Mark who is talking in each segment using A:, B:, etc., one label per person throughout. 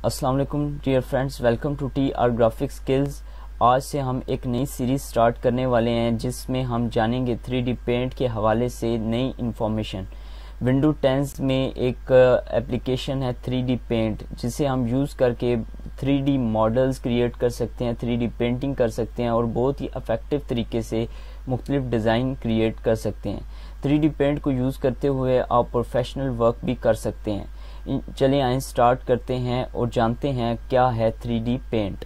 A: अस्सलाम वालेकुम dear friends, welcome to TR graphic skills. आज से हम एक नई सीरीज़ स्टार्ट करने वाले हैं जिसमें हम जानेंगे 3D पेंट के हवाले से नई इन्फॉर्मेशन। विंडो 10 में एक एप्लीकेशन है 3D पेंट, जिसे हम यूज़ करके 3D मॉडल्स क्रिएट कर सकते हैं, 3D पेंटिंग कर सकते हैं और बहुत ही इफ़ेक्टिव तरीके से मुख्तलिफ डिज़ाइन क्रिएट कर सकते हैं। 3D पेंट को यूज़ करते हुए आप प्रोफेशनल वर्क भी कर सकते हैं। चलिए आइए स्टार्ट करते हैं और जानते हैं क्या है 3D पेंट।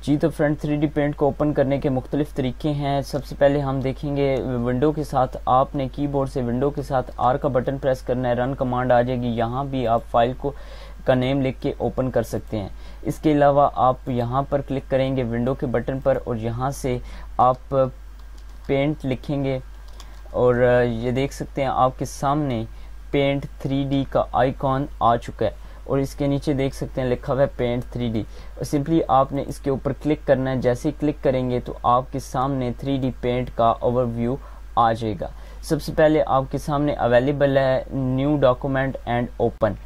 A: जी तो फ्रेंड, 3D पेंट को ओपन करने के मुख्तलिफ तरीके हैं। सबसे पहले हम देखेंगे विंडो के साथ आपने कीबोर्ड से विंडो के साथ R का बटन प्रेस करना है, रन कमांड आ जाएगी। यहाँ भी आप फाइल का नेम लिख के ओपन कर सकते हैं। इसके अलावा आप यहाँ पर क्लिक करेंगे विंडो के बटन पर और यहाँ से आप पेंट लिखेंगे और ये देख सकते हैं आपके सामने पेंट 3D का आइकॉन आ चुका है और इसके नीचे देख सकते हैं लिखा हुआ है पेंट 3D। सिंपली आपने इसके ऊपर क्लिक करना है। जैसे ही क्लिक करेंगे तो आपके सामने 3D पेंट का ओवरव्यू आ जाएगा। सबसे पहले आपके सामने अवेलेबल है न्यू डॉक्यूमेंट एंड ओपन।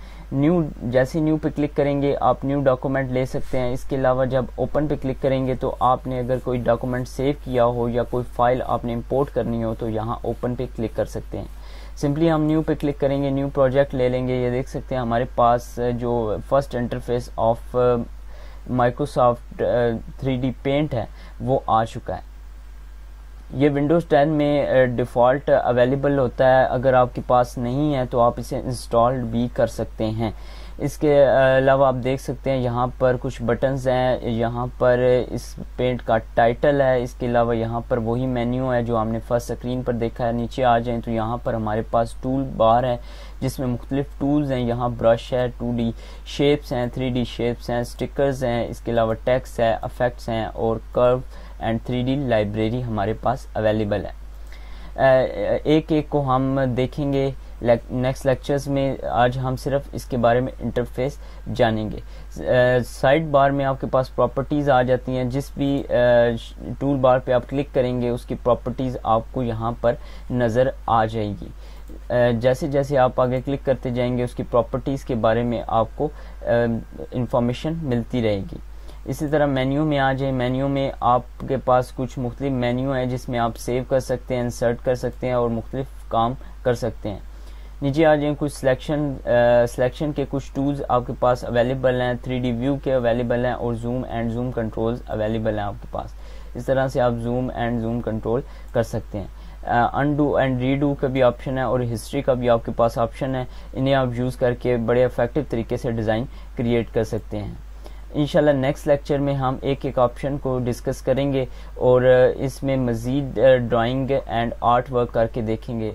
A: जैसे न्यू पे क्लिक करेंगे आप न्यू डॉक्यूमेंट ले सकते हैं। इसके अलावा जब ओपन पे क्लिक करेंगे तो आपने अगर कोई डॉक्यूमेंट सेव किया हो या कोई फाइल आपने इंपोर्ट करनी हो तो यहाँ ओपन पे क्लिक कर सकते हैं। सिंपली हम न्यू पे क्लिक करेंगे, न्यू प्रोजेक्ट ले लेंगे। ये देख सकते हैं हमारे पास जो first interface of Microsoft 3D paint है वो आ चुका है। ये विंडोज़ 10 में डिफ़ॉल्ट अवेलेबल होता है। अगर आपके पास नहीं है तो आप इसे इंस्टॉल भी कर सकते हैं। इसके अलावा आप देख सकते हैं यहाँ पर कुछ बटन्स हैं, यहाँ पर इस पेंट का टाइटल है। इसके अलावा यहाँ पर वही मेन्यू है जो हमने फर्स्ट स्क्रीन पर देखा है। नीचे आ जाएं तो यहाँ पर हमारे पास टूल बार है जिसमें मुख्तलिफ टूल्स हैं। यहाँ ब्रश है, 2D शेप्स हैं, 3D शेप्स हैं, स्टिकर्स हैं, इसके अलावा टेक्स्ट है, इफेक्ट्स हैं और कर्व एंड 3D लाइब्रेरी हमारे पास अवेलेबल है। एक एक को हम देखेंगे नेक्स्ट लेक्चर्स में। आज हम सिर्फ इसके बारे में इंटरफेस जानेंगे। साइड बार में आपके पास प्रॉपर्टीज़ आ जाती हैं। जिस भी टूल बार पे आप क्लिक करेंगे उसकी प्रॉपर्टीज़ आपको यहाँ पर नज़र आ जाएगी। जैसे जैसे आप आगे क्लिक करते जाएंगे उसकी प्रॉपर्टीज़ के बारे में आपको इंफॉर्मेशन मिलती रहेगी। इसी तरह मेन्यू में आ जाए। मेन्यू में आपके पास कुछ मुख्तलिफ मेन्यू है जिसमें आप सेव कर सकते हैं, इंसर्ट कर सकते हैं और मुख्तलिफ काम कर सकते हैं। नीचे आ जाए कुछ सिलेक्शन के कुछ टूल्स आपके पास अवेलेबल हैं। 3D व्यू के अवेलेबल हैं और zoom and zoom controls available हैं आपके पास। इस तरह से आप जूम एंड जूम कंट्रोल कर सकते हैं। अनडू एंड रीडू का भी ऑप्शन है और हिस्ट्री का भी आपके पास ऑप्शन है। इन्हें आप यूज़ करके बड़े इफेक्टिव तरीके से डिज़ाइन क्रिएट कर सकते हैं। इंशाल्लाह नेक्स्ट लेक्चर में हम एक एक ऑप्शन को डिस्कस करेंगे और इसमें मज़ीद ड्राइंग एंड आर्ट वर्क करके देखेंगे।